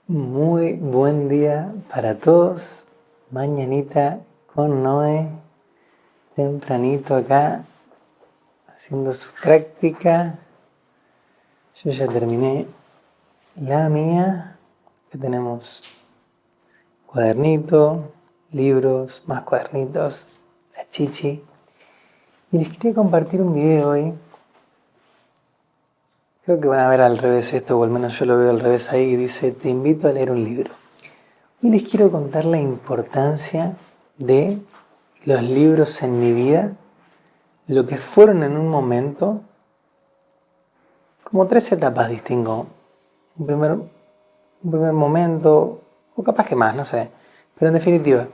Muy buen día para todos. Mañanita con Noé, tempranito acá, haciendo su práctica. Yo ya terminé la mía. Acá tenemos cuadernito, libros, más cuadernitos, la chichi. Y les quería compartir un video hoy. Creo que van a ver al revés esto, o al menos yo lo veo al revés ahí, y dice: te invito a leer un libro. Hoy les quiero contar la importancia de los libros en mi vida, lo que fueron en un momento, como 3 etapas distingo. Un primer momento, o capaz que más, no sé. Pero en definitiva,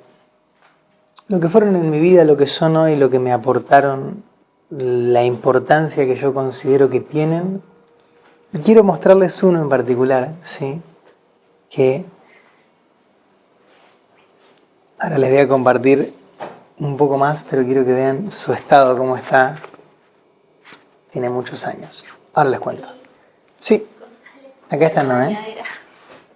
lo que fueron en mi vida, lo que son hoy, lo que me aportaron, la importancia que yo considero que tienen. Y quiero mostrarles uno en particular, ¿sí? Que ahora les voy a compartir un poco más, pero quiero que vean su estado, cómo está. Tiene muchos años. Ahora les cuento. Sí, acá está, ¿no?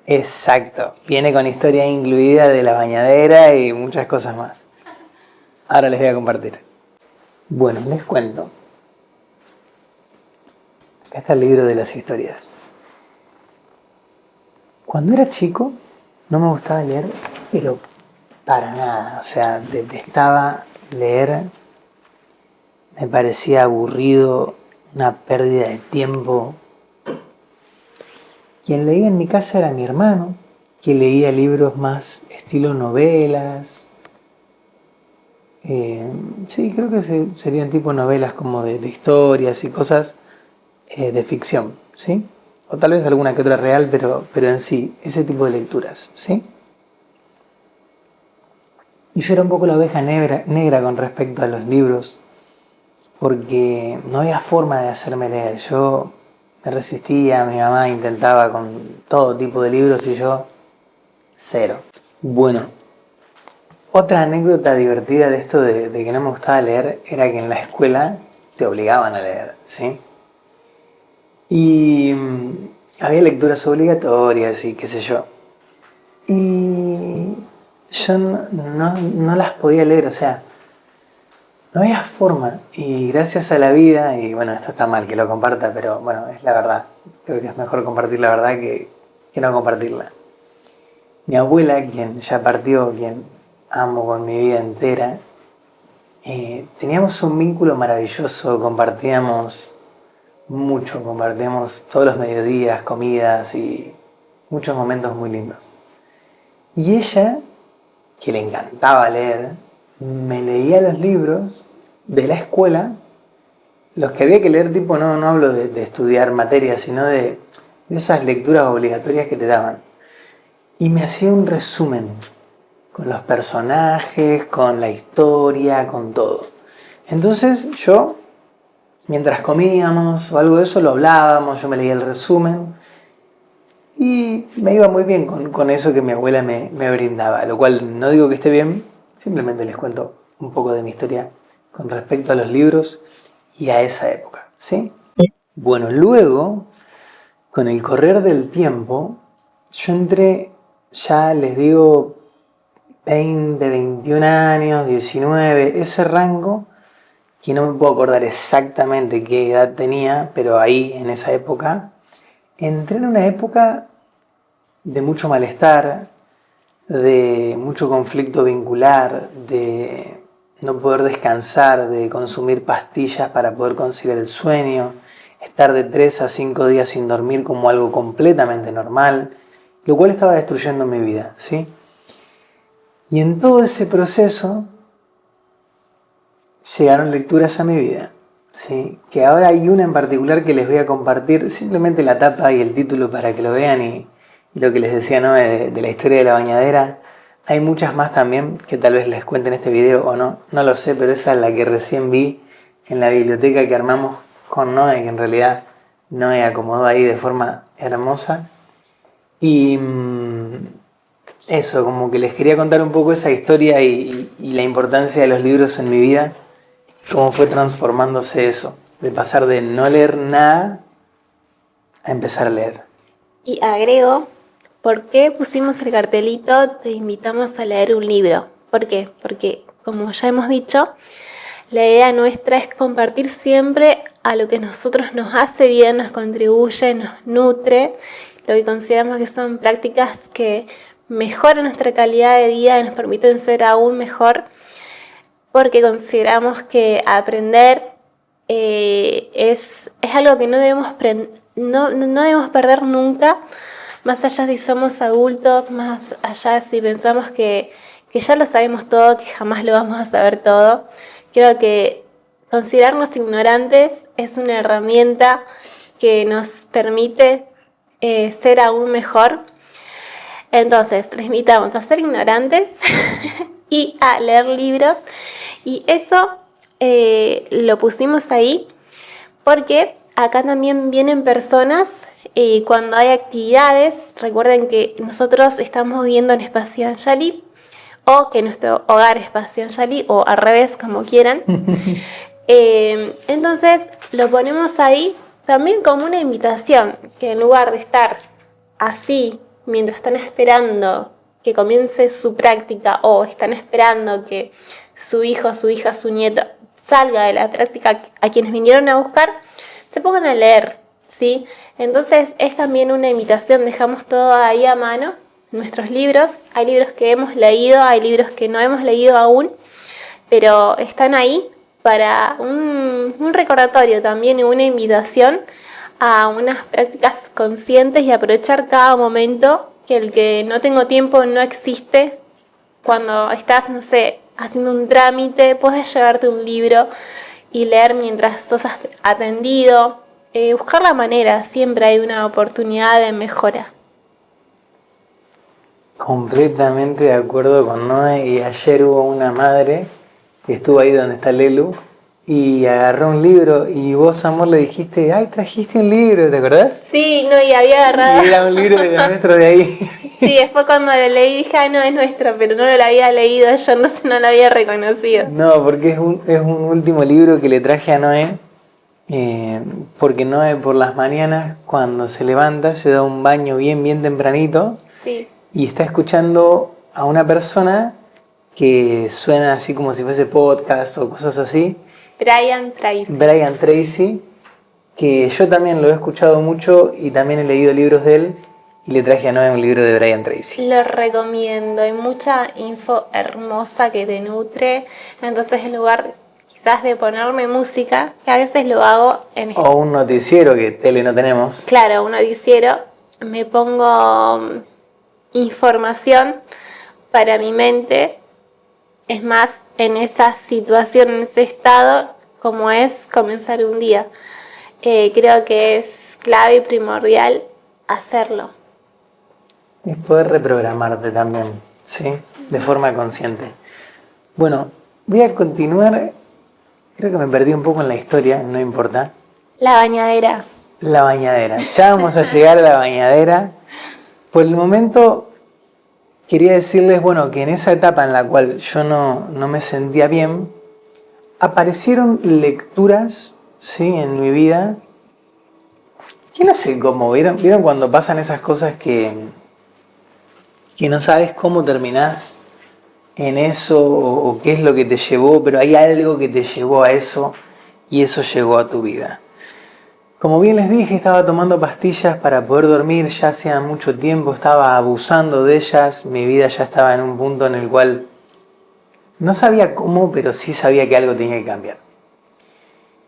Exacto. Viene con historia incluida de la bañadera y muchas cosas más. Ahora les voy a compartir. Bueno, les cuento. Acá está el libro de las historias. Cuando era chico, no me gustaba leer, pero para nada. O sea, detestaba leer. Me parecía aburrido, una pérdida de tiempo. Quien leía en mi casa era mi hermano, que leía libros más estilo novelas. Sí, creo que serían tipo novelas como de historias y cosas de ficción, ¿sí? O tal vez alguna que otra real, pero en sí, ese tipo de lecturas, ¿sí? Y yo era un poco la oveja negra con respecto a los libros, porque no había forma de hacerme leer. Yo me resistía, mi mamá intentaba con todo tipo de libros y yo, cero. Bueno, otra anécdota divertida de esto de que no me gustaba leer era que en la escuela te obligaban a leer, ¿sí? Y había lecturas obligatorias y qué sé yo. Y yo no las podía leer, o sea, no había forma. Y gracias a la vida, y bueno, esto está mal que lo comparta, pero bueno, es la verdad. Creo que es mejor compartir la verdad que no compartirla. Mi abuela, quien ya partió, quien amo con mi vida entera, teníamos un vínculo maravilloso, compartíamos mucho, compartíamos todos los mediodías, comidas y muchos momentos muy lindos. Y ella, que le encantaba leer, me leía los libros de la escuela, los que había que leer, tipo, no hablo de estudiar materias, sino de esas lecturas obligatorias que te daban. Y me hacía un resumen con los personajes, con la historia, con todo. Entonces yo, mientras comíamos o algo de eso, lo hablábamos, yo me leía el resumen y me iba muy bien con eso que mi abuela me brindaba, lo cual no digo que esté bien, simplemente les cuento un poco de mi historia con respecto a los libros y a esa época, ¿sí? Bueno, luego, con el correr del tiempo, yo entré, ya les digo, 20, 21 años, 19, ese rango, que no me puedo acordar exactamente qué edad tenía, pero ahí, en esa época, entré en una época de mucho malestar, de mucho conflicto vincular, de no poder descansar, de consumir pastillas para poder conciliar el sueño, estar de 3 a 5 días sin dormir como algo completamente normal, lo cual estaba destruyendo mi vida, ¿sí? Y en todo ese proceso llegaron lecturas a mi vida, ¿sí? Que ahora hay una en particular que les voy a compartir, simplemente la tapa y el título para que lo vean y lo que les decía, ¿no? de la historia de la bañadera. Hay muchas más también que tal vez les cuente en este video o no lo sé, pero esa es la que recién vi en la biblioteca que armamos con Noé, que en realidad Noé acomodó ahí de forma hermosa. Y eso, como que les quería contar un poco esa historia y la importancia de los libros en mi vida, cómo fue transformándose eso, de pasar de no leer nada a empezar a leer. Y agrego, ¿por qué pusimos el cartelito "Te invitamos a leer un libro"? ¿Por qué? Porque, como ya hemos dicho, la idea nuestra es compartir siempre a lo que a nosotros nos hace bien, nos contribuye, nos nutre, lo que consideramos que son prácticas que mejoran nuestra calidad de vida y nos permiten ser aún mejor, porque consideramos que aprender es algo que no debemos perder nunca, más allá si somos adultos, más allá si pensamos que ya lo sabemos todo, que jamás lo vamos a saber todo. Creo que considerarnos ignorantes es una herramienta que nos permite ser aún mejor. Entonces, les invitamos a ser ignorantes y a leer libros. Y eso lo pusimos ahí porque acá también vienen personas cuando hay actividades. Recuerden que nosotros estamos viviendo en Espacio Anjali, o que nuestro hogar es Espacio Anjali, o al revés, como quieran. Entonces lo ponemos ahí también como una invitación, que en lugar de estar así mientras están esperando que comience su práctica o están esperando que su hijo, su hija, su nieto salga de la práctica a quienes vinieron a buscar, se pongan a leer, ¿sí? Entonces es también una invitación, dejamos todo ahí a mano, nuestros libros. Hay libros que hemos leído, hay libros que no hemos leído aún, pero están ahí para un recordatorio también y una invitación a unas prácticas conscientes y aprovechar cada momento, que el que no tengo tiempo no existe. Cuando estás, no sé, haciendo un trámite, puedes llevarte un libro y leer mientras sos atendido. Buscar la manera, siempre hay una oportunidad de mejora. Completamente de acuerdo con Noé, y ayer hubo una madre que estuvo ahí donde está Lelu y agarró un libro y vos, amor, le dijiste, ay, trajiste un libro, ¿te acordás? Sí, no, y había agarrado. Y era un libro de nuestro de ahí. Sí, después cuando lo leí dije, ay, no, es nuestro, pero no lo había leído yo, no lo había reconocido. No, porque es un último libro que le traje a Noé, porque Noé por las mañanas, cuando se levanta, se da un baño bien tempranito. Sí. Y está escuchando a una persona que suena así como si fuese podcast o cosas así. Brian Tracy. Brian Tracy, que yo también lo he escuchado mucho y también he leído libros de él, y le traje a Noé un libro de Brian Tracy. Lo recomiendo, hay mucha info hermosa que te nutre. Entonces, en lugar quizás de ponerme música, que a veces lo hago o un noticiero, que tele no tenemos. Claro, un noticiero, me pongo información para mi mente. Es más, en esa situación, en ese estado, como es comenzar un día. Creo que es clave y primordial hacerlo. Es poder reprogramarte también, ¿sí? De forma consciente. Bueno, voy a continuar. Creo que me perdí un poco en la historia, no importa. La bañadera. La bañadera. Ya vamos a llegar a la bañadera. Por el momento quería decirles, bueno, que en esa etapa en la cual yo no me sentía bien, aparecieron lecturas, ¿sí?, en mi vida, que no sé cómo, ¿vieron cuando pasan esas cosas que no sabes cómo terminás en eso o qué es lo que te llevó, pero hay algo que te llevó a eso y eso llegó a tu vida? Como bien les dije, estaba tomando pastillas para poder dormir ya hacía mucho tiempo, estaba abusando de ellas, mi vida ya estaba en un punto en el cual no sabía cómo, pero sí sabía que algo tenía que cambiar.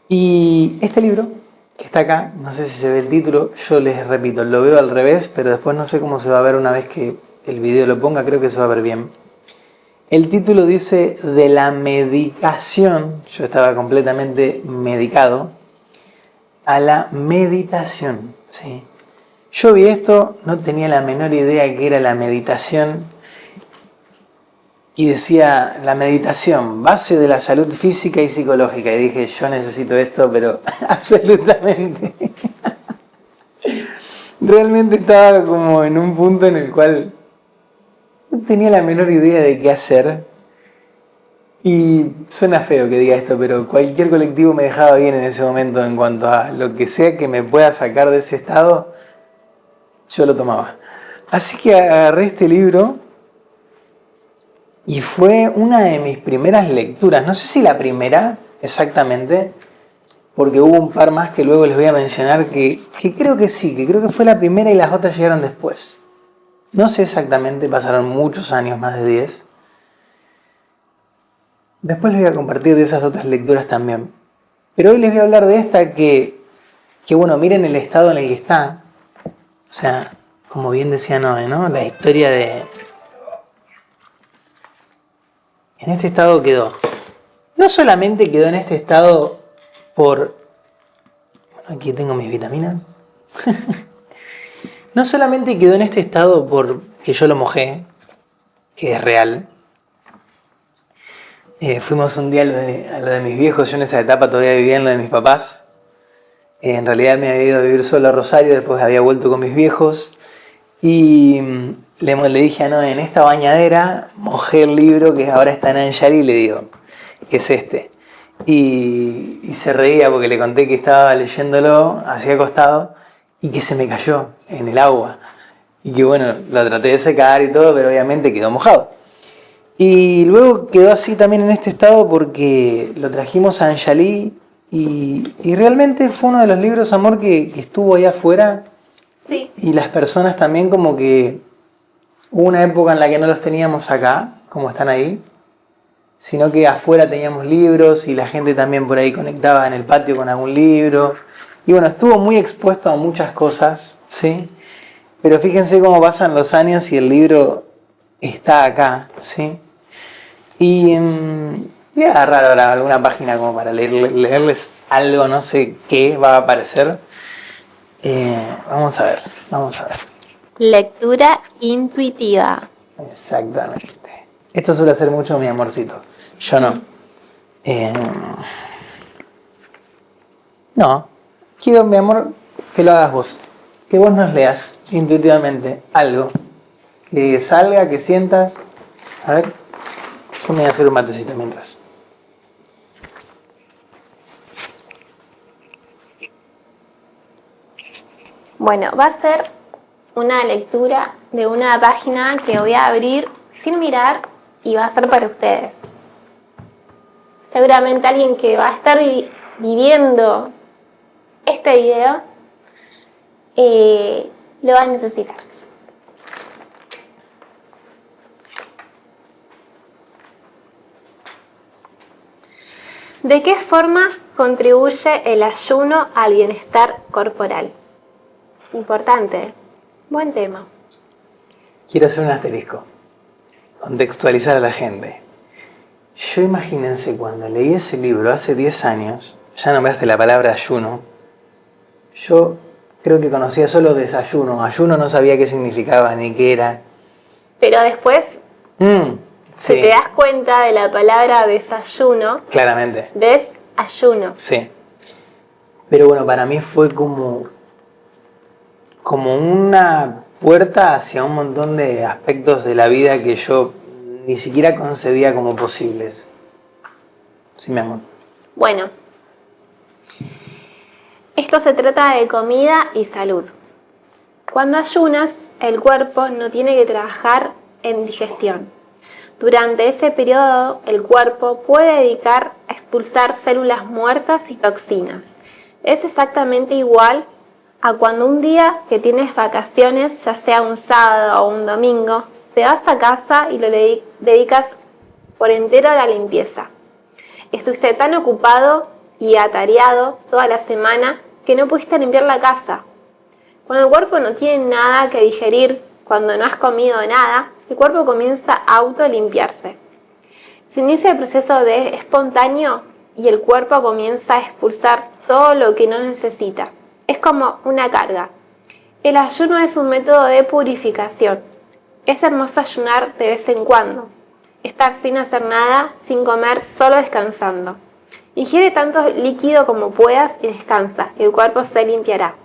Y este libro, que está acá, no sé si se ve el título, yo les repito, lo veo al revés, pero después no sé cómo se va a ver una vez que el video lo ponga, creo que se va a ver bien. El título dice "De la medicación", yo estaba completamente medicado, a la meditación, ¿sí? Yo vi esto, no tenía la menor idea qué era la meditación, y decía, la meditación, base de la salud física y psicológica, y dije, yo necesito esto, pero absolutamente. Realmente estaba como en un punto en el cual no tenía la menor idea de qué hacer. Y suena feo que diga esto, pero cualquier colectivo me dejaba bien en ese momento en cuanto a lo que sea que me pueda sacar de ese estado, yo lo tomaba. Así que agarré este libro y fue una de mis primeras lecturas. No sé si la primera exactamente, porque hubo un par más que luego les voy a mencionar que creo que sí, que creo que fue la primera y las otras llegaron después. No sé exactamente, pasaron muchos años, más de 10. Después les voy a compartir de esas otras lecturas también. Pero hoy les voy a hablar de esta que bueno, miren el estado en el que está. O sea, como bien decía Noé, ¿no? La historia de... En este estado quedó. No solamente quedó en este estado por... Bueno, aquí tengo mis vitaminas. No solamente quedó en este estado porque yo lo mojé, que es real. Fuimos un día a lo de mis viejos. Yo en esa etapa todavía vivía en lo de mis papás. En realidad me había ido a vivir solo a Rosario, después había vuelto con mis viejos. Y le dije a Noé, en esta bañadera mojé el libro que ahora está en Anjali y le digo, que es este. Y se reía porque le conté que estaba leyéndolo así acostado y que se me cayó en el agua. Y que bueno, lo traté de secar y todo, pero obviamente quedó mojado. Y luego quedó así también en este estado porque lo trajimos a Anjali y realmente fue uno de los libros, amor, que estuvo ahí afuera. Sí. Y las personas también como que hubo una época en la que no los teníamos acá, como están ahí, sino que afuera teníamos libros y la gente también por ahí conectaba en el patio con algún libro. Y bueno, estuvo muy expuesto a muchas cosas, ¿sí? Pero fíjense cómo pasan los años y el libro está acá, ¿sí? Y voy a agarrar ahora alguna página como para leerles algo, no sé qué va a aparecer. Vamos a ver. Lectura intuitiva. Exactamente. Esto suele hacer mucho mi amorcito. Yo no. No. Quiero, mi amor, que lo hagas vos. Que vos nos leas intuitivamente algo. Que salga, que sientas. A ver. Yo me voy a hacer un matecito mientras. Bueno, va a ser una lectura de una página que voy a abrir sin mirar y va a ser para ustedes. Seguramente alguien que va a estar viviendo este video lo va a necesitar. ¿De qué forma contribuye el ayuno al bienestar corporal? Importante, buen tema. Quiero hacer un asterisco. Contextualizar a la gente. Yo imagínense cuando leí ese libro hace 10 años, ya nombraste la palabra ayuno. Yo creo que conocía solo desayuno. Ayuno no sabía qué significaba ni qué era. Pero después, Sí. si te das cuenta de la palabra desayuno, Claramente. desayuno. Sí. Pero bueno, para mí fue como una puerta hacia un montón de aspectos de la vida que yo ni siquiera concebía como posibles. Sí, mi amor. Bueno, esto se trata de comida y salud. Cuando ayunas, el cuerpo no tiene que trabajar en digestión. Durante ese periodo, el cuerpo puede dedicar a expulsar células muertas y toxinas. Es exactamente igual a cuando un día que tienes vacaciones, ya sea un sábado o un domingo, te vas a casa y lo dedicas por entero a la limpieza. Estuviste tan ocupado y atareado toda la semana que no pudiste limpiar la casa. Cuando el cuerpo no tiene nada que digerir, cuando no has comido nada, el cuerpo comienza a autolimpiarse. Se inicia el proceso de espontáneo y el cuerpo comienza a expulsar todo lo que no necesita. Es como una carga. El ayuno es un método de purificación. Es hermoso ayunar de vez en cuando. Estar sin hacer nada, sin comer, solo descansando. Ingiere tanto líquido como puedas y descansa, y el cuerpo se limpiará.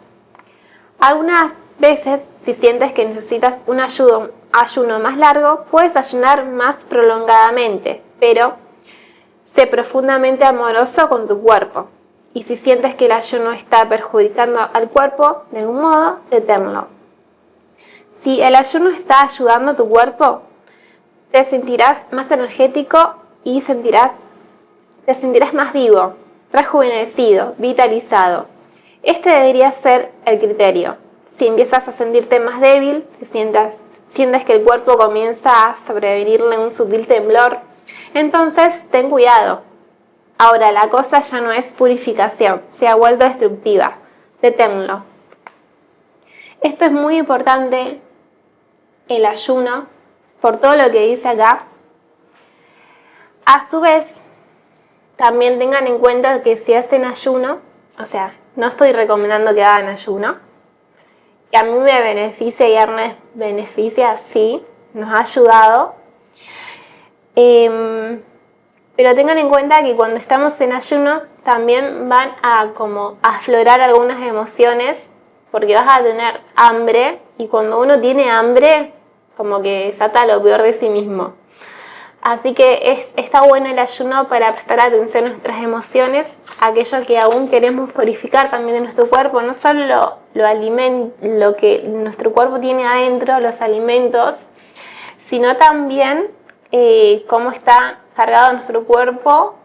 Algunas veces, si sientes que necesitas un ayuno más largo, puedes ayunar más prolongadamente, pero sé profundamente amoroso con tu cuerpo. Y si sientes que el ayuno está perjudicando al cuerpo, de algún modo, deténlo. Si el ayuno está ayudando a tu cuerpo, te sentirás más energético y te sentirás más vivo, rejuvenecido, vitalizado. Este debería ser el criterio. Si empiezas a sentirte más débil, si sientes que el cuerpo comienza a sobrevenirle un sutil temblor, entonces ten cuidado. Ahora la cosa ya no es purificación, se ha vuelto destructiva. Deténlo. Esto es muy importante, el ayuno, por todo lo que dice acá. A su vez, también tengan en cuenta que si hacen ayuno, o sea, no estoy recomendando que hagan ayuno, que a mí me beneficia y a Ernest beneficia, sí, nos ha ayudado. Pero tengan en cuenta que cuando estamos en ayuno también van a como aflorar algunas emociones, porque vas a tener hambre, y cuando uno tiene hambre, como que saca lo peor de sí mismo. Así que está bueno el ayuno para prestar atención a nuestras emociones, aquello que aún queremos purificar también de nuestro cuerpo, no solo lo que nuestro cuerpo tiene adentro, los alimentos, sino también cómo está cargado nuestro cuerpo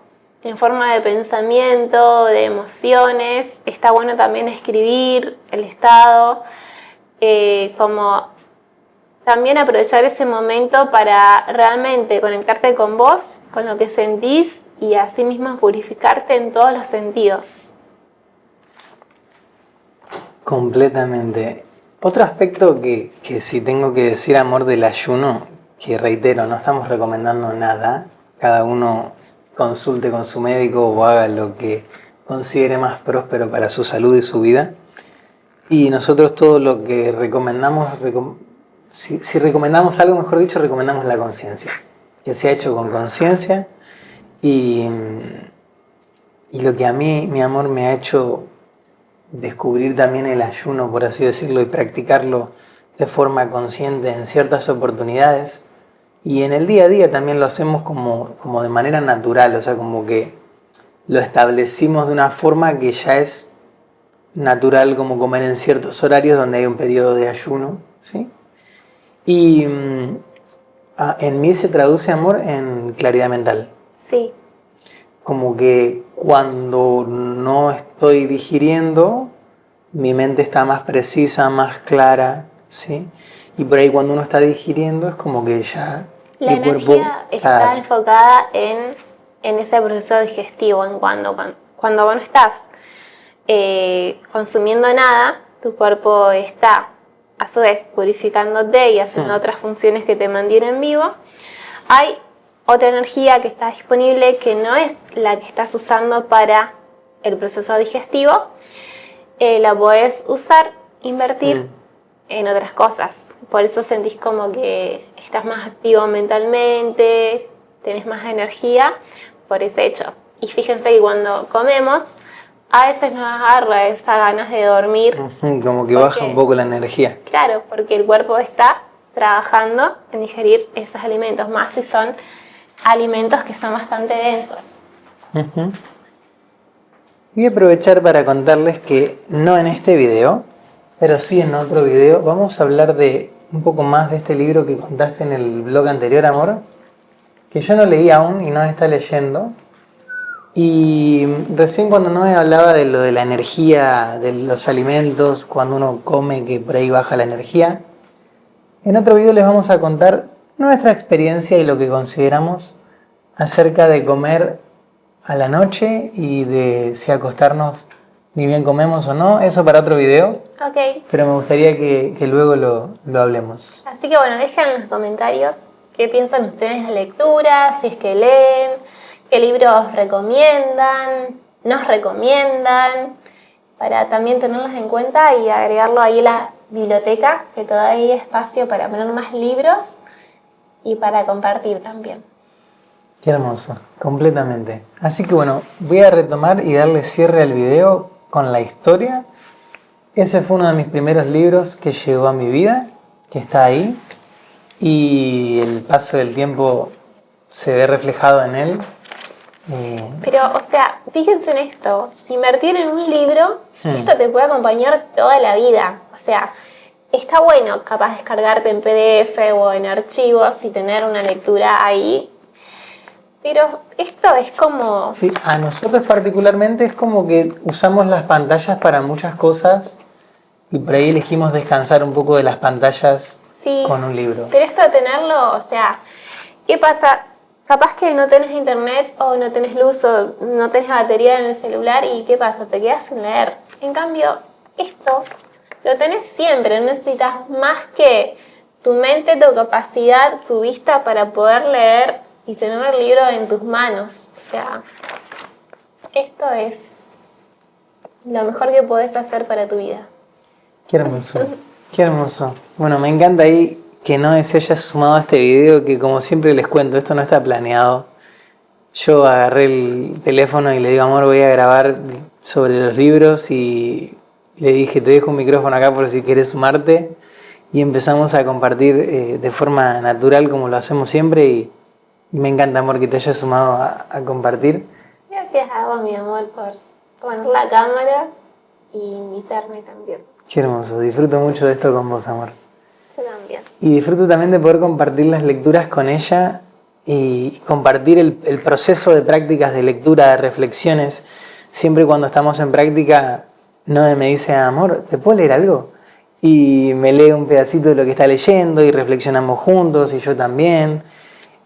en forma de pensamiento, de emociones. Está bueno también escribir el estado, como también aprovechar ese momento para realmente conectarte con vos, con lo que sentís, y así mismo purificarte en todos los sentidos. Completamente. Otro aspecto que si tengo que decir, amor, del ayuno, que reitero, no estamos recomendando nada, cada uno consulte con su médico o haga lo que considere más próspero para su salud y su vida. Y nosotros todo lo que recomendamos, si recomendamos algo, mejor dicho, recomendamos la conciencia, que sea hecho con conciencia. Y lo que a mí, mi amor, me ha hecho descubrir también el ayuno, por así decirlo, y practicarlo de forma consciente en ciertas oportunidades, y en el día a día también lo hacemos como de manera natural, o sea, como que lo establecimos de una forma que ya es natural, como comer en ciertos horarios donde hay un periodo de ayuno, ¿sí? Y en mí se traduce, amor, en claridad mental. Sí. Como que cuando no estoy digiriendo, mi mente está más precisa, más clara, ¿sí? Y por ahí cuando uno está digiriendo es como que ya la el cuerpo energía está enfocada en ese proceso digestivo, en cuando vos no estás consumiendo nada, tu cuerpo está a su vez purificándote y haciendo otras funciones que te mantienen vivo. Hay otra energía que está disponible que no es la que estás usando para el proceso digestivo. La podés usar, invertir en otras cosas. Por eso sentís como que estás más activo mentalmente, tenés más energía por ese hecho. Y fíjense que cuando comemos, a veces nos agarra esa ganas de dormir. Como que baja un poco la energía. Claro, porque el cuerpo está trabajando en digerir esos alimentos, más si son alimentos que son bastante densos. Voy a aprovechar para contarles que no en este video, pero sí en otro video, vamos a hablar de un poco más de este libro que contaste en el blog anterior, amor, que yo no leí aún y no está leyendo. Y recién cuando Noé hablaba de lo de la energía, de los alimentos, cuando uno come que por ahí baja la energía, en otro video les vamos a contar nuestra experiencia y lo que consideramos acerca de comer a la noche y de si acostarnos ni bien comemos o no. Eso para otro video. Ok. Pero me gustaría que luego lo hablemos. Así que bueno, dejen en los comentarios qué piensan ustedes de lectura, si es que leen, qué libros recomiendan, nos recomiendan, para también tenerlos en cuenta y agregarlo ahí a la biblioteca, que todavía hay espacio para poner más libros y para compartir también. Qué hermoso, completamente. Así que bueno, voy a retomar y darle cierre al video con la historia. Ese fue uno de mis primeros libros que llegó a mi vida, que está ahí, y el paso del tiempo se ve reflejado en él. Pero, o sea, fíjense en esto, invertir en un libro, esto te puede acompañar toda la vida. O sea, está bueno capaz descargarte en PDF o en archivos y tener una lectura ahí. Pero esto es como... Sí, a nosotros particularmente es como que usamos las pantallas para muchas cosas y por ahí elegimos descansar un poco de las pantallas Sí, con un libro. pero esto de tenerlo, o sea, ¿qué pasa? Capaz que no tenés internet o no tenés luz o no tenés batería en el celular y ¿qué pasa? Te quedas sin leer. En cambio, esto lo tenés siempre, no necesitas más que tu mente, tu capacidad, tu vista para poder leer y tener el libro en tus manos. O sea, esto es lo mejor que podés hacer para tu vida. Qué hermoso, qué hermoso. Bueno, me encanta ahí que Noé se haya sumado a este video, que como siempre les cuento, esto no está planeado. Yo agarré el teléfono y le digo, amor, voy a grabar sobre los libros y le dije, te dejo un micrófono acá por si quieres sumarte. Y empezamos a compartir de forma natural como lo hacemos siempre y me encanta, amor, que te hayas sumado a compartir. Gracias a vos, mi amor, por poner la cámara y invitarme también. Qué hermoso, disfruto mucho de esto con vos, amor. Yo también. Y disfruto también de poder compartir las lecturas con ella y compartir el proceso de prácticas de lectura, de reflexiones. Siempre cuando estamos en práctica, Noé me dice, amor, ¿te puedo leer algo? Y me lee un pedacito de lo que está leyendo y reflexionamos juntos y yo también.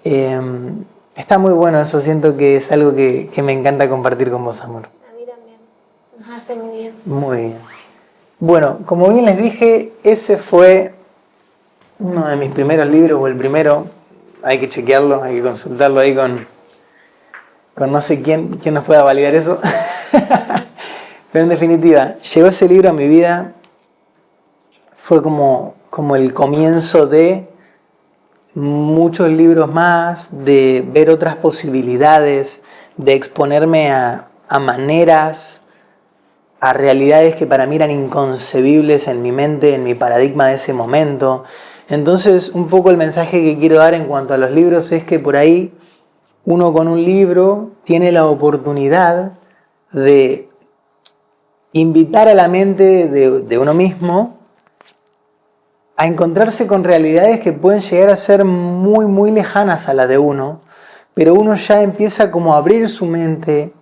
Está muy bueno eso, siento que es algo que me encanta compartir con vos, amor. A mí también. Nos hace muy bien. Muy bien. Bueno, como bien les dije, ese fue uno de mis primeros libros, o el primero. Hay que chequearlo, hay que consultarlo ahí con no sé quién nos pueda validar eso. Pero en definitiva, llegó ese libro a mi vida, fue como el comienzo de muchos libros más, de ver otras posibilidades, de exponerme a maneras, a realidades que para mí eran inconcebibles en mi mente, en mi paradigma de ese momento. Entonces, un poco el mensaje que quiero dar en cuanto a los libros es que por ahí uno con un libro tiene la oportunidad de invitar a la mente de uno mismo a encontrarse con realidades que pueden llegar a ser muy, muy lejanas a la de uno, pero uno ya empieza como a abrir su mente,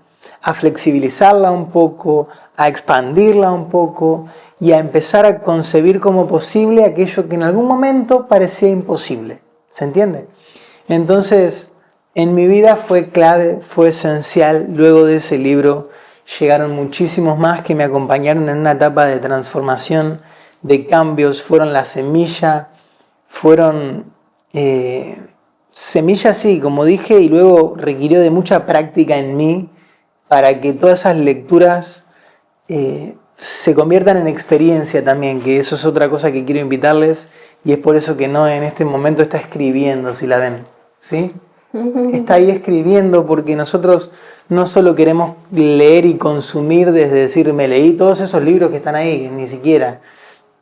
a flexibilizarla un poco, a expandirla un poco y a empezar a concebir como posible aquello que en algún momento parecía imposible. ¿Se entiende? Entonces, en mi vida fue clave, fue esencial. Luego de ese libro llegaron muchísimos más que me acompañaron en una etapa de transformación, de cambios, fueron la semilla, fueron semillas, sí, como dije, y luego requirió de mucha práctica en mí para que todas esas lecturas se conviertan en experiencia también, que eso es otra cosa que quiero invitarles, y es por eso que Noé en este momento está escribiendo, si la ven, ¿sí? Está ahí escribiendo porque nosotros no solo queremos leer y consumir desde decir, me leí todos esos libros que están ahí, ni siquiera,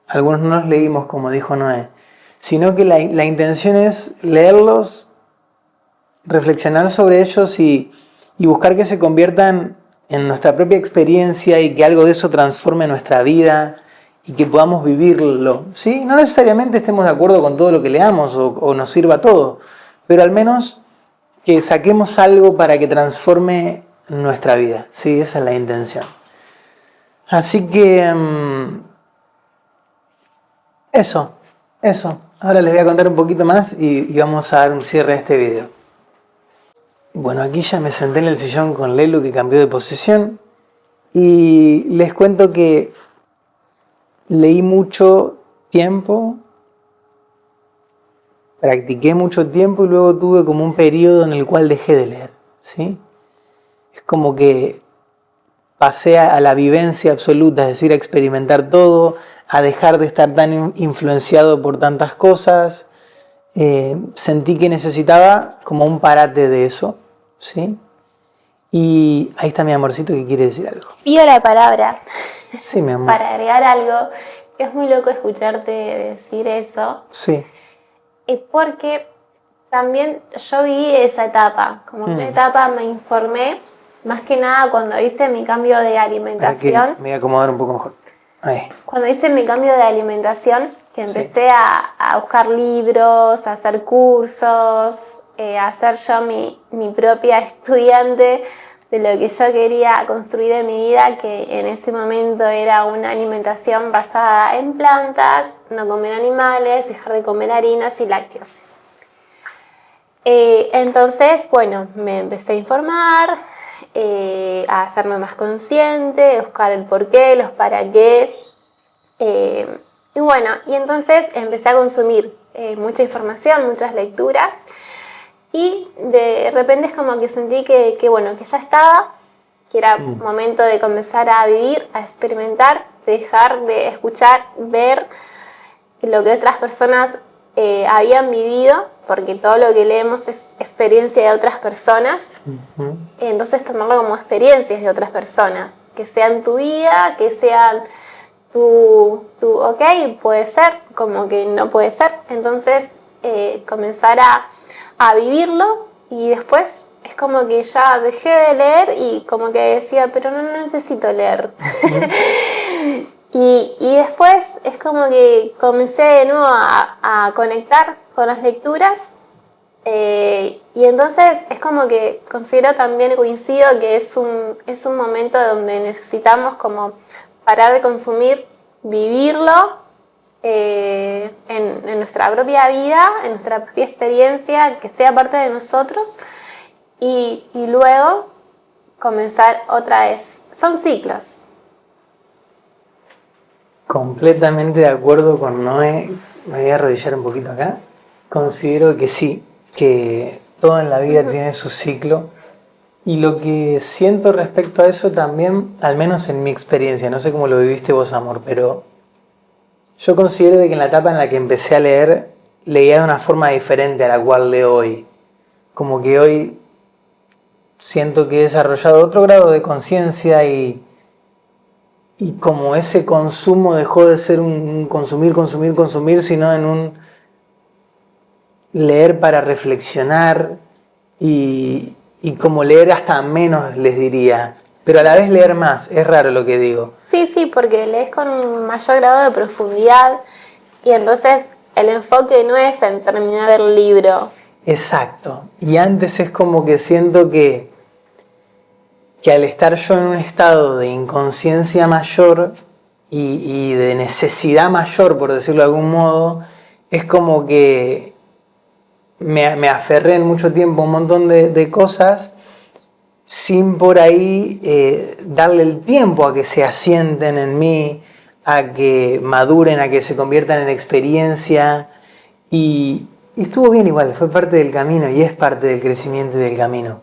algunos no los leímos como dijo Noé, sino que la intención es leerlos, reflexionar sobre ellos y buscar que se conviertan en nuestra propia experiencia y que algo de eso transforme nuestra vida y que podamos vivirlo, ¿sí? No necesariamente estemos de acuerdo con todo lo que leamos o nos sirva todo, pero al menos que saquemos algo para que transforme nuestra vida, ¿sí? Esa es la intención. Así que eso. Ahora les voy a contar un poquito más y vamos a dar un cierre a este video. Bueno, aquí ya me senté en el sillón con Lelu, que cambió de posición, y les cuento que leí mucho tiempo, practiqué mucho tiempo y luego tuve como un periodo en el cual dejé de leer, ¿sí? Es como que pasé a la vivencia absoluta, es decir, a experimentar todo, a dejar de estar tan influenciado por tantas cosas. Sentí que necesitaba como un parate de eso, ¿sí? Y ahí está mi amorcito que quiere decir algo. Pido la palabra. Sí, mi amor. Para agregar algo, que es muy loco escucharte decir eso. Sí. Es porque también yo viví esa etapa. Como una etapa me informé, más que nada cuando hice mi cambio de alimentación. Para que me voy a acomodar un poco mejor. Ahí. Cuando hice mi cambio de alimentación, que empecé a buscar libros, a hacer cursos, a ser yo mi propia estudiante de lo que yo quería construir en mi vida, que en ese momento era una alimentación basada en plantas, no comer animales, dejar de comer harinas y lácteos. Entonces, bueno, me empecé a informar, a hacerme más consciente, a buscar el porqué, los para qué. Y bueno, y entonces empecé a consumir mucha información, muchas lecturas, y de repente es como que sentí que ya estaba, que era momento de comenzar a vivir, a experimentar, dejar de escuchar, ver lo que otras personas habían vivido, porque todo lo que leemos es experiencia de otras personas. Entonces tomarlo como experiencias de otras personas, que sean tu vida, que sean tu ok, puede ser, como que no puede ser. Entonces comenzar a vivirlo, y después es como que ya dejé de leer y como que decía, pero no necesito leer. Y después es como que comencé de nuevo a conectar con las lecturas, y entonces es como que considero también, coincido, que es un momento donde necesitamos como parar de consumir, vivirlo en nuestra propia vida, en nuestra propia experiencia, que sea parte de nosotros, y luego comenzar otra vez. Son ciclos. Completamente de acuerdo con Noé. Me voy a arrodillar un poquito acá. Considero que sí, que todo en la vida tiene su ciclo. Y lo que siento respecto a eso también, al menos en mi experiencia, no sé cómo lo viviste vos, amor, pero yo considero de que en la etapa en la que empecé a leer, leía de una forma diferente a la cual leo hoy. Como que hoy siento que he desarrollado otro grado de conciencia, y como ese consumo dejó de ser un consumir, sino en un leer para reflexionar, y como leer hasta menos, les diría, pero a la vez leer más. Es raro lo que digo. Sí, porque lees con un mayor grado de profundidad, y entonces el enfoque no es en terminar el libro. Exacto. Y antes es como que siento que al estar yo en un estado de inconsciencia mayor y de necesidad mayor, por decirlo de algún modo, es como que me aferré en mucho tiempo a un montón de cosas sin por ahí darle el tiempo a que se asienten en mí, a que maduren, a que se conviertan en experiencia. Y estuvo bien igual, fue parte del camino y es parte del crecimiento y del camino.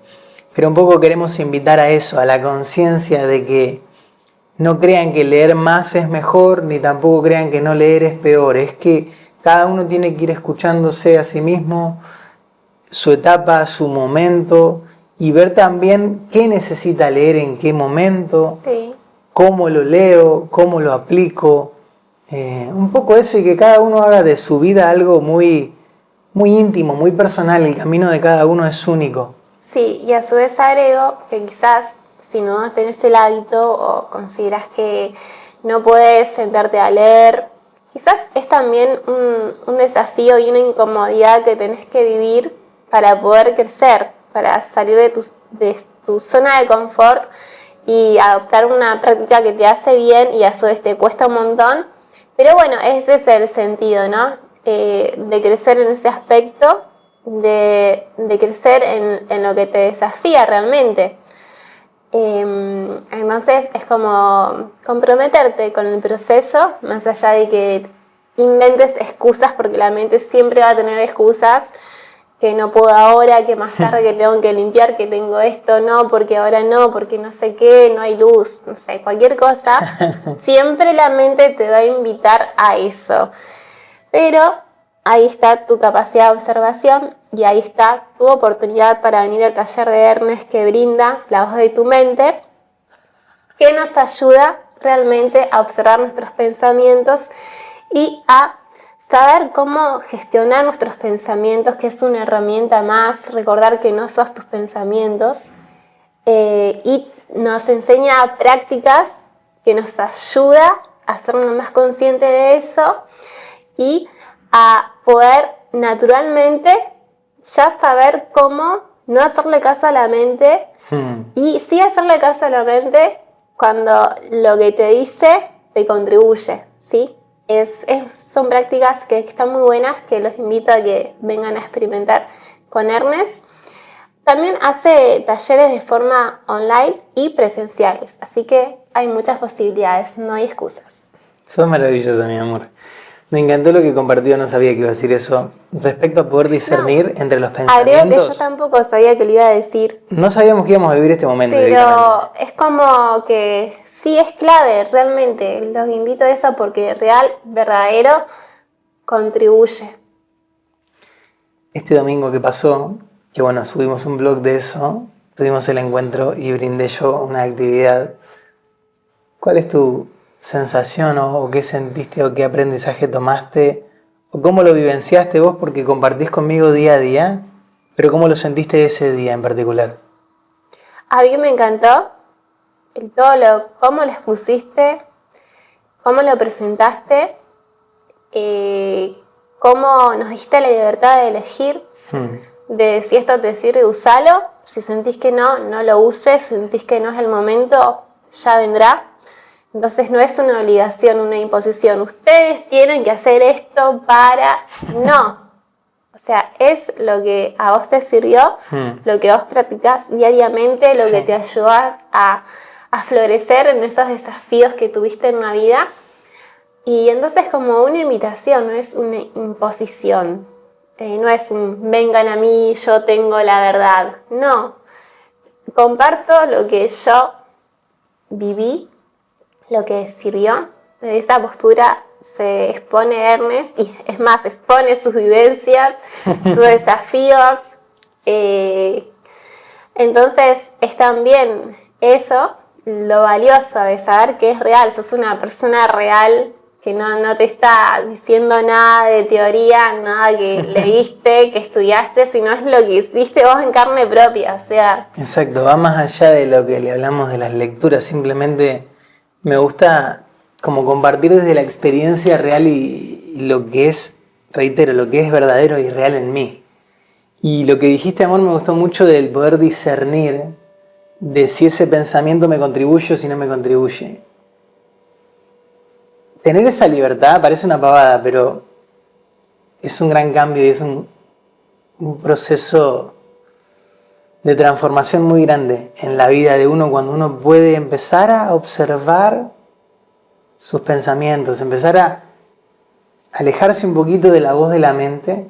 Pero un poco queremos invitar a eso, a la conciencia de que no crean que leer más es mejor, ni tampoco crean que no leer es peor. Es que cada uno tiene que ir escuchándose a sí mismo, su etapa, su momento, y ver también qué necesita leer en qué momento, Sí. cómo lo leo, cómo lo aplico. Un poco eso, y que cada uno haga de su vida algo muy, muy íntimo, muy personal. El camino de cada uno es único. Sí, y a su vez agrego que quizás si no tenés el hábito o consideras que no puedes sentarte a leer, quizás es también un desafío y una incomodidad que tenés que vivir para poder crecer, para salir de tu zona de confort y adoptar una práctica que te hace bien y a su vez te cuesta un montón. Pero bueno, ese es el sentido, ¿no? De crecer en ese aspecto, de crecer en lo que te desafía realmente. Entonces es como comprometerte con el proceso, más allá de que inventes excusas, porque la mente siempre va a tener excusas, que no puedo ahora, que más tarde, que tengo que limpiar, que tengo esto, no, porque ahora no, porque no sé qué, no hay luz, no sé, cualquier cosa. Siempre la mente te va a invitar a eso. Pero ahí está tu capacidad de observación y ahí está tu oportunidad para venir al taller de Ernest que brinda La Voz de tu Mente, que nos ayuda realmente a observar nuestros pensamientos y a saber cómo gestionar nuestros pensamientos, que es una herramienta más, recordar que no sos tus pensamientos, y nos enseña prácticas que nos ayuda a hacernos más conscientes de eso y a poder naturalmente ya saber cómo no hacerle caso a la mente y sí hacerle caso a la mente cuando lo que te dice te contribuye, ¿sí? Son prácticas que están muy buenas, que los invito a que vengan a experimentar con Ernest. También hace talleres de forma online y presenciales, así que hay muchas posibilidades, no hay excusas. Sos maravillosa, mi amor. Me encantó lo que compartió, no sabía que iba a decir eso. Respecto a poder discernir entre los pensamientos. Agrego que yo tampoco sabía que lo iba a decir. No sabíamos que íbamos a vivir este momento. Pero es como que sí es clave, realmente. Los invito a eso porque real, verdadero, contribuye. Este domingo que pasó, que bueno, subimos un blog de eso, tuvimos el encuentro y brindé yo una actividad. ¿Cuál es tu sensación o qué sentiste o qué aprendizaje tomaste o cómo lo vivenciaste vos? Porque compartís conmigo día a día, pero ¿cómo lo sentiste ese día en particular? A mí me encantó cómo lo expusiste, cómo lo presentaste, cómo nos diste la libertad de elegir, de si esto te sirve, usalo, si sentís que no lo uses, si sentís que no es el momento, ya vendrá. Entonces no es una obligación, una imposición. Ustedes tienen que hacer esto para... No. O sea, es lo que a vos te sirvió, lo que vos practicás diariamente, lo que te ayuda a florecer en esos desafíos que tuviste en la vida. Y entonces como una invitación, no es una imposición. No es un vengan a mí, yo tengo la verdad. No. Comparto lo que yo viví, lo que sirvió. De esa postura se expone Ernest y es más, expone sus vivencias, sus desafíos. Entonces es también eso lo valioso de saber que es real, sos una persona real que no te está diciendo nada de teoría, nada que leíste, que estudiaste, sino es lo que hiciste vos en carne propia, o sea... Exacto, va más allá de lo que le hablamos de las lecturas, simplemente me gusta como compartir desde la experiencia real y lo que es, reitero, lo que es verdadero y real en mí. Y lo que dijiste, amor, me gustó mucho del poder discernir de si ese pensamiento me contribuye o si no me contribuye. Tener esa libertad parece una pavada, pero es un gran cambio y es un proceso de transformación muy grande en la vida de uno cuando uno puede empezar a observar sus pensamientos, empezar a alejarse un poquito de la voz de la mente,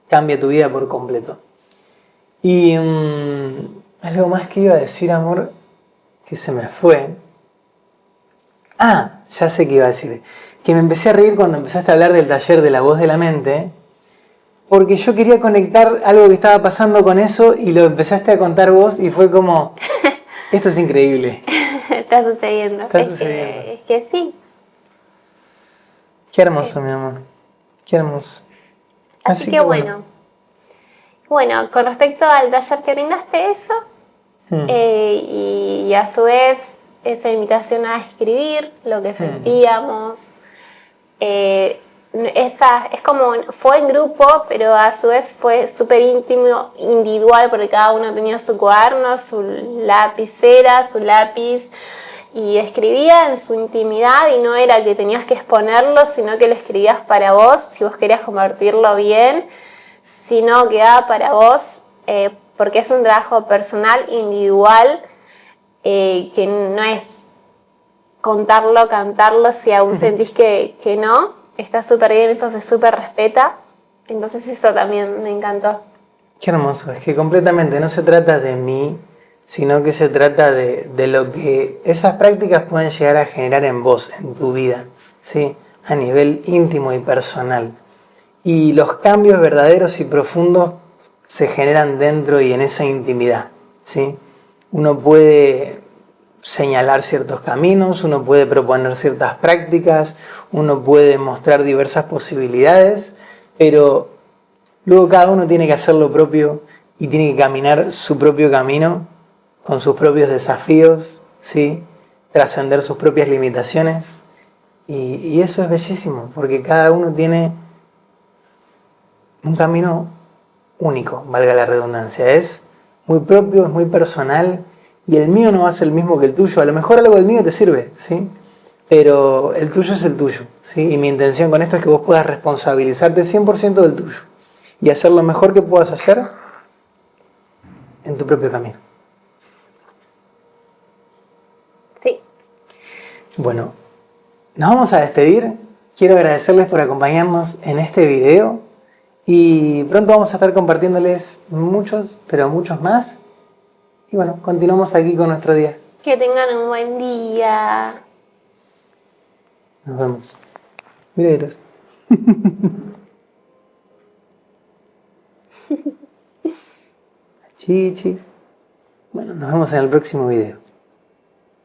cambia tu vida por completo. Y algo más que iba a decir, amor, que se me fue. Ya sé qué iba a decir. Que me empecé a reír cuando empezaste a hablar del taller de la voz de la mente, porque yo quería conectar algo que estaba pasando con eso y lo empezaste a contar vos y fue como, esto es increíble. Está sucediendo. Es que sí. Qué hermoso, mi amor. Qué hermoso. Así que bueno. Bueno, con respecto al taller que brindaste eso, y a su vez esa invitación a escribir lo que sentíamos, es como, fue en grupo, pero a su vez fue súper íntimo, individual, porque cada uno tenía su cuaderno, su lapicera, su lápiz, y escribía en su intimidad, y no era que tenías que exponerlo, sino que lo escribías para vos, si vos querías compartirlo bien, si no, quedaba para vos, porque es un trabajo personal, individual, que no es contarlo, cantarlo, si aún sentís que no, está súper bien, eso se súper respeta, entonces eso también me encantó. Qué hermoso, es que completamente no se trata de mí, sino que se trata de lo que esas prácticas pueden llegar a generar en vos, en tu vida, ¿sí? A nivel íntimo y personal. Y los cambios verdaderos y profundos se generan dentro y en esa intimidad, ¿sí? Uno puede señalar ciertos caminos, uno puede proponer ciertas prácticas, uno puede mostrar diversas posibilidades, pero luego cada uno tiene que hacer lo propio y tiene que caminar su propio camino con sus propios desafíos, ¿sí? Trascender sus propias limitaciones Y eso es bellísimo, porque cada uno tiene un camino único, valga la redundancia. Es muy propio, es muy personal, y el mío no va a ser el mismo que el tuyo. A lo mejor algo del mío te sirve, ¿sí? Pero el tuyo es el tuyo, ¿sí? Y mi intención con esto es que vos puedas responsabilizarte 100% del tuyo y hacer lo mejor que puedas hacer en tu propio camino. Sí. Bueno, nos vamos a despedir. Quiero agradecerles por acompañarnos en este video y pronto vamos a estar compartiéndoles muchos, pero muchos más. Y bueno, continuamos aquí con nuestro día. Que tengan un buen día. Nos vemos. Mireros. Chichi. Bueno, nos vemos en el próximo video.